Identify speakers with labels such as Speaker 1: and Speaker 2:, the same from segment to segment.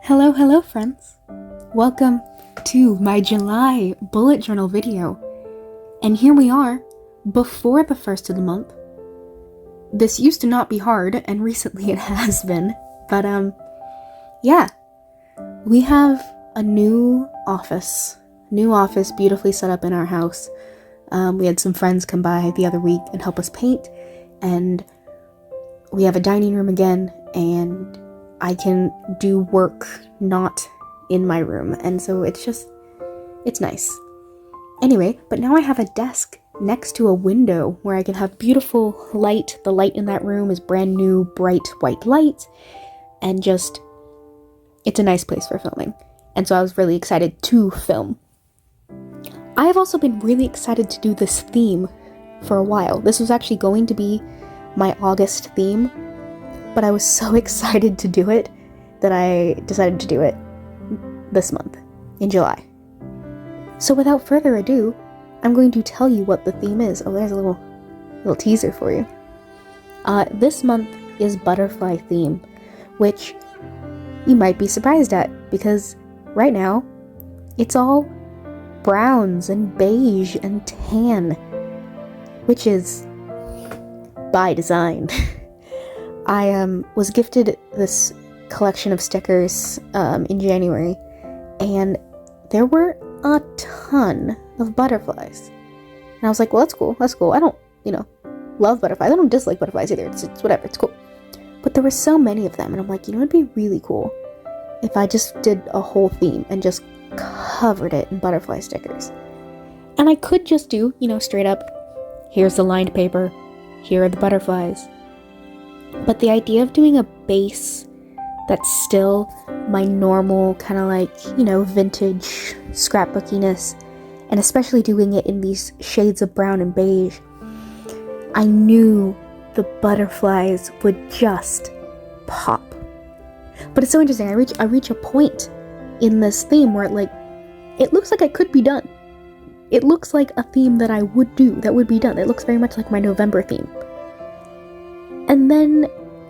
Speaker 1: Hello friends! Welcome to my July bullet journal video. And here we are, before the first of the month. This used to not be hard, and recently it has been. But yeah. We have a new office beautifully set up in our house. We had some friends come by the other week and help us paint, and we have a dining room again, and I can do work not in my room, and so it's nice. Anyway, but now I have a desk next to a window where I can have beautiful light. The light in that room is brand new, bright white light, and it's a nice place for filming. And so I was really excited to film. I have also been really excited to do this theme for a while. This was actually going to be my August theme, but I was so excited to do it that I decided to do it this month, in July. So without further ado, I'm going to tell you what the theme is. Oh, there's a little teaser for you. This month is Butterfly Theme, which you might be surprised at, because right now, it's all browns and beige and tan, which is by design. I was gifted this collection of stickers in January, and there were a ton of butterflies. And I was like, well, that's cool. I don't, love butterflies. I don't dislike butterflies either. It's whatever, it's cool. But there were so many of them, and I'm like, it'd be really cool if I just did a whole theme and just covered it in butterfly stickers. And I could just do, straight up, here's the lined paper, here are the butterflies. But the idea of doing a base that's still my normal kind of vintage scrapbookiness, and especially doing it in these shades of brown and beige, I knew the butterflies would just pop. But it's so interesting. I reach a point in this theme where it looks like it could be done. It looks like a theme that I would do, that would be done. It looks very much like my November theme. And then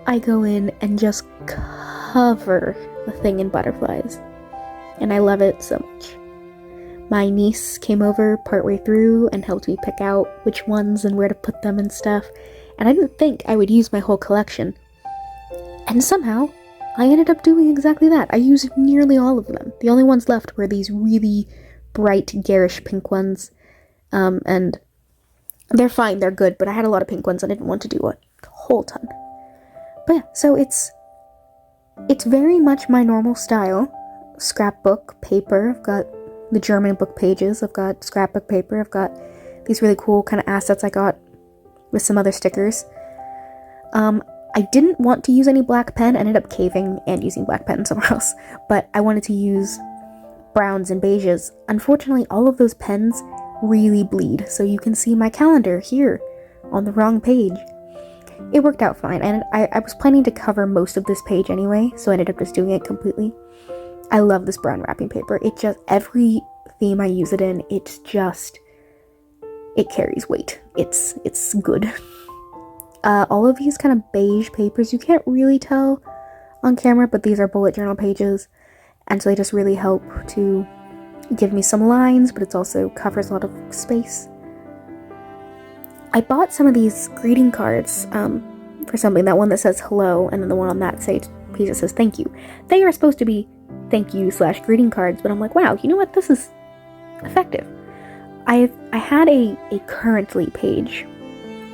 Speaker 1: I go in and just cover the thing in butterflies. And I love it so much. My niece came over partway through and helped me pick out which ones and where to put them and stuff. And I didn't think I would use my whole collection. And somehow, I ended up doing exactly that. I used nearly all of them. The only ones left were these really bright, garish pink ones. And they're fine, they're good, but I had a lot of pink ones. I didn't want to do a whole ton. But yeah, so it's very much my normal style. Scrapbook paper. I've got the German book pages. I've got scrapbook paper. I've got these really cool kind of assets I got with some other stickers. I didn't want to use any black pen. I ended up caving and using black pen somewhere else. But I wanted to use browns and beiges. Unfortunately, all of those pens really bleed. So you can see my calendar here on the wrong page. It worked out fine, and I was planning to cover most of this page anyway, so I ended up just doing it completely. I love this brown wrapping paper. Every theme I use it in, it carries weight. It's good. All of these kind of beige papers, you can't really tell on camera, but these are bullet journal pages, and so they just really help to give me some lines, but it also covers a lot of space. I bought some of these greeting cards for something. That one that says hello, and then the one on that page that says thank you. They are supposed to be thank you / greeting cards, but I'm like, wow, you know what? This is effective. I had a currently page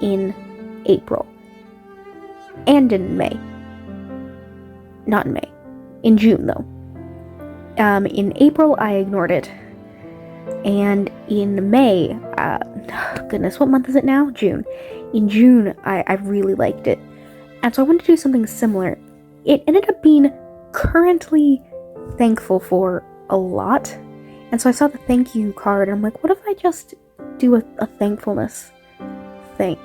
Speaker 1: in April and in May. Not in May. In June, though. In April, I ignored it. And in May, goodness, what month is it now? June. In June, I really liked it. And so I wanted to do something similar. It ended up being currently thankful for a lot. And so I saw the thank you card, and I'm like, what if I just do a thankfulness thing?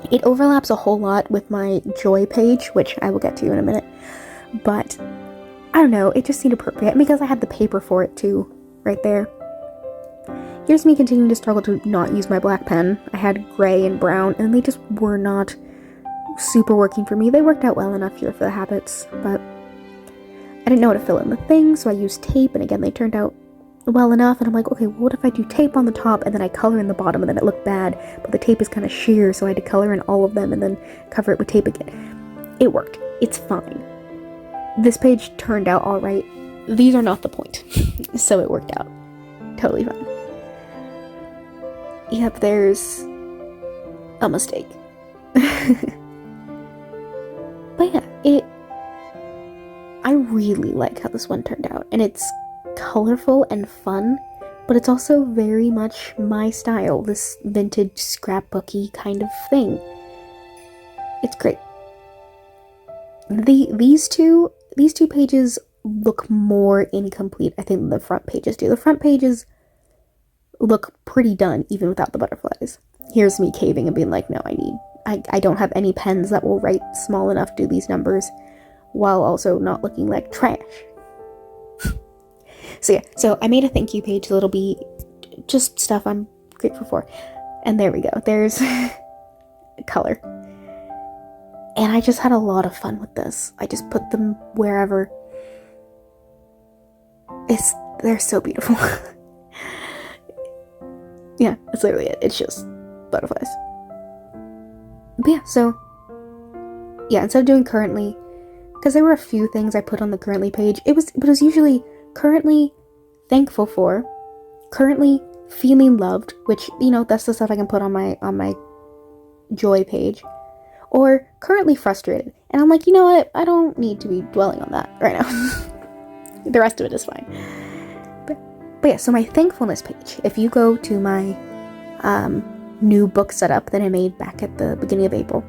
Speaker 1: It overlaps a whole lot with my joy page, which I will get to in a minute. But, I don't know, it just seemed appropriate, because I had the paper for it too, right there. Here's me continuing to struggle to not use my black pen. I had gray and brown, and they just were not super working for me. They worked out well enough here for the habits, but I didn't know how to fill in the thing, so I used tape, and again, they turned out well enough, and I'm like, okay, well, what if I do tape on the top, and then I color in the bottom, and then it looked bad, but the tape is kind of sheer, so I had to color in all of them, and then cover it with tape again. It worked. It's fine. This page turned out alright. These are not the point. So it worked out. Totally fine. Yep, there's a mistake. But yeah, I really like how this one turned out, and it's colorful and fun, but it's also very much my style, this vintage scrapbooky kind of thing. It's great. These two pages look more incomplete, I think, than the front pages do. The front pages look pretty done, even without the butterflies. Here's me caving and being like, no, I don't have any pens that will write small enough to do these numbers, while also not looking like trash. So I made a thank you page, so it'll be just stuff I'm grateful for. And there we go. There's color. And I just had a lot of fun with this. I just put them wherever. They're so beautiful. Yeah, that's literally it. It's just butterflies. But yeah, so yeah, instead of doing currently, because there were a few things I put on the currently page, it was usually currently thankful for, currently feeling loved, which, you know, that's the stuff I can put on my joy page, or currently frustrated. And I'm like, you know what? I don't need to be dwelling on that right now. The rest of it is fine. But yeah, so my thankfulness page, if you go to my new book setup that I made back at the beginning of April,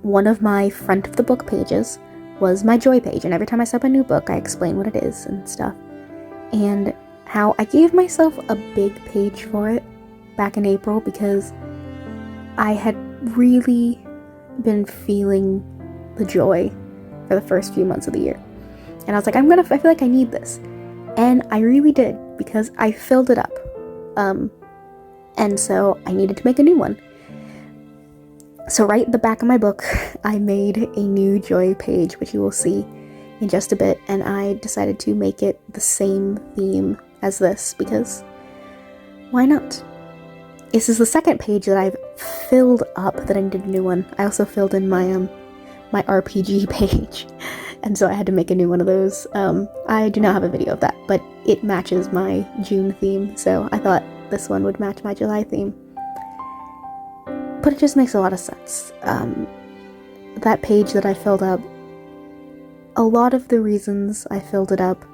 Speaker 1: one of my front of the book pages was my joy page, and every time I set up a new book, I explain what it is and stuff, and how I gave myself a big page for it back in April because I had really been feeling the joy for the first few months of the year, and I was like, I feel like I need this, and I really did, because I filled it up, and so I needed to make a new one. So right at the back of my book, I made a new joy page, which you will see in just a bit, and I decided to make it the same theme as this, because why not? This is the second page that I've filled up that I needed a new one. I also filled in my my RPG page, and so I had to make a new one of those. I do not have a video of that, but it matches my June theme, so I thought this one would match my July theme. But it just makes a lot of sense. That page that I filled up, a lot of the reasons I filled it up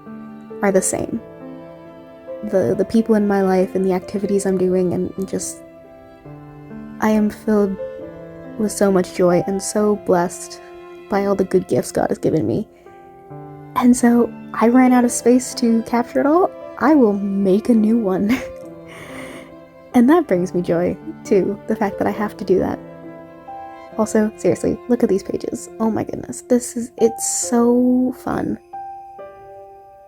Speaker 1: are the same. The people in my life and the activities I'm doing, and just, I am filled with so much joy and so blessed by all the good gifts God has given me. And so I ran out of space to capture it all. I will make a new one. And that brings me joy, too, the fact that I have to do that. Also, seriously, look at these pages. Oh my goodness, it's so fun.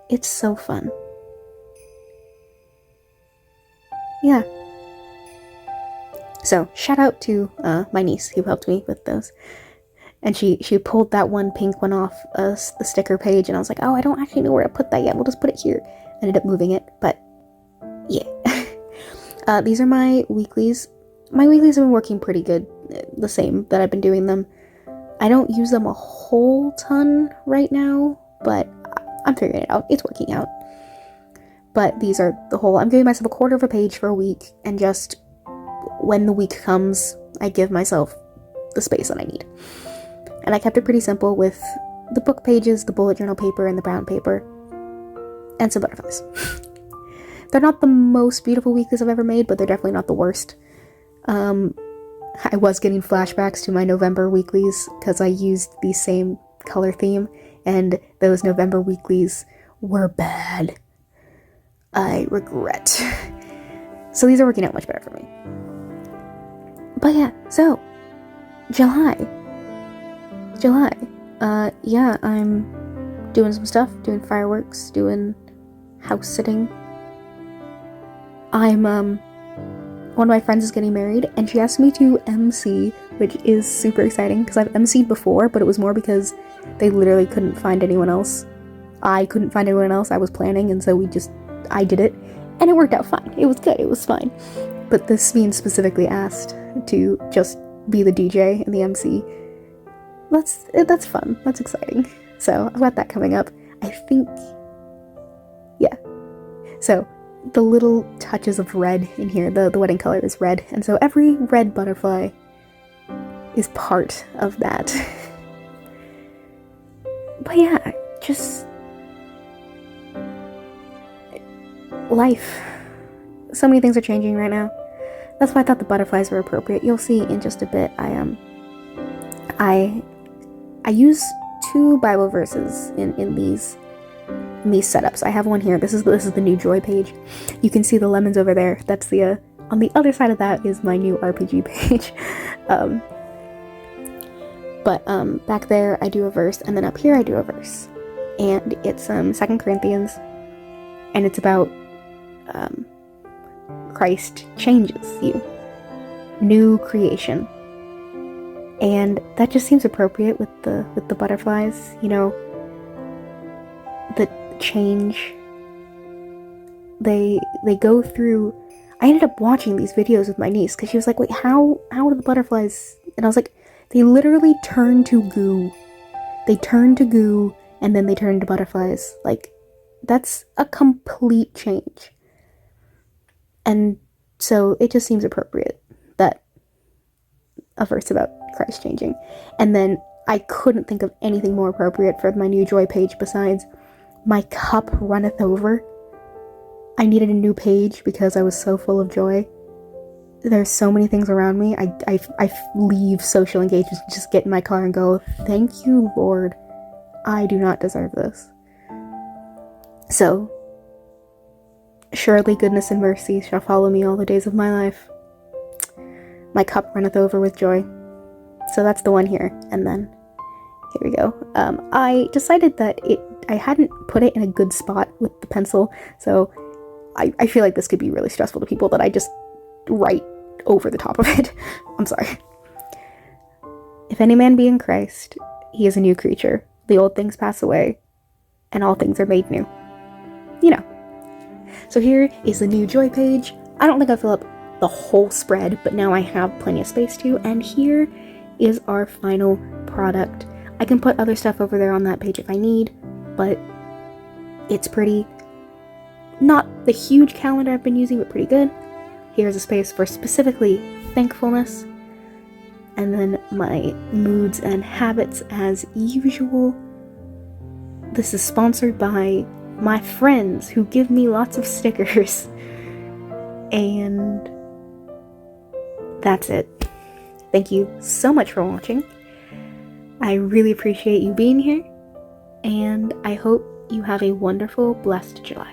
Speaker 1: It's so fun. Yeah. So, shout out to my niece who helped me with those. And she pulled that one pink one off the sticker page, and I was like, oh, I don't actually know where to put that yet. We'll just put it here. Ended up moving it, but yeah. These are my weeklies. My weeklies have been working pretty good, the same that I've been doing them. I don't use them a whole ton right now, but I'm figuring it out. It's working out. But these are the whole, I'm giving myself a quarter of a page for a week, and just when the week comes, I give myself the space that I need. And I kept it pretty simple with the book pages, the bullet journal paper, and the brown paper, and some butterflies. They're not the most beautiful weeklies I've ever made, but they're definitely not the worst. I was getting flashbacks to my November weeklies because I used the same color theme, and those November weeklies were bad. I regret. So these are working out much better for me. But yeah, so July. Yeah, I'm doing some stuff, doing fireworks, doing house sitting. One of my friends is getting married, and she asked me to MC, which is super exciting, because I've MC'd before, but it was more because They literally couldn't find anyone else. I couldn't find anyone else. I was planning, and so I did it, and it worked out fine. It was good. It was fine. But this being specifically asked to just be the DJ and the MC, that's fun. That's exciting. So I've got that coming up. I think, yeah. So the little touches of red in here, the wedding color is red, and so every red butterfly is part of that. But yeah, just life. So many things are changing right now. That's why I thought the butterflies were appropriate. You'll see in just a bit. I use 2 Bible verses in these setups. I have one here. This is the new Joy page. You can see the lemons over there. That's the on the other side of that is my new RPG page. But back there I do a verse, and then up here I do a verse, and it's 2 Corinthians, and it's about Christ changes you, new creation, and that just seems appropriate with the butterflies. You know, the change they go through. I ended up watching these videos with my niece because she was like, "Wait, how do the butterflies?" And I was like, "They literally turn to goo. They turn to goo, and then they turn into butterflies. Like, that's a complete change." And so it just seems appropriate that a verse about Christ changing. And then I couldn't think of anything more appropriate for my new Joy page besides "My cup runneth over." I needed a new page because I was so full of joy. There's so many things around me. I leave social engagements, just get in my car and go, "Thank you, Lord. I do not deserve this." So, surely goodness and mercy shall follow me all the days of my life. My cup runneth over with joy. So that's the one here. And then, here we go. I decided that I hadn't put it in a good spot with the pencil, so I feel like this could be really stressful to people that I just write over the top of it. I'm sorry. "If any man be in Christ, he is a new creature. The old things pass away, and all things are made new." You know. So here is the new Joy page. I don't think I'll fill up the whole spread, but now I have plenty of space to, and here is our final product. I can put other stuff over there on that page if I need, but it's pretty. Not the huge calendar I've been using, but pretty good. Here's a space for specifically thankfulness, and then my moods and habits as usual. This is sponsored by my friends who give me lots of stickers, and that's it. Thank you so much for watching. I really appreciate you being here, and I hope you have a wonderful, blessed July.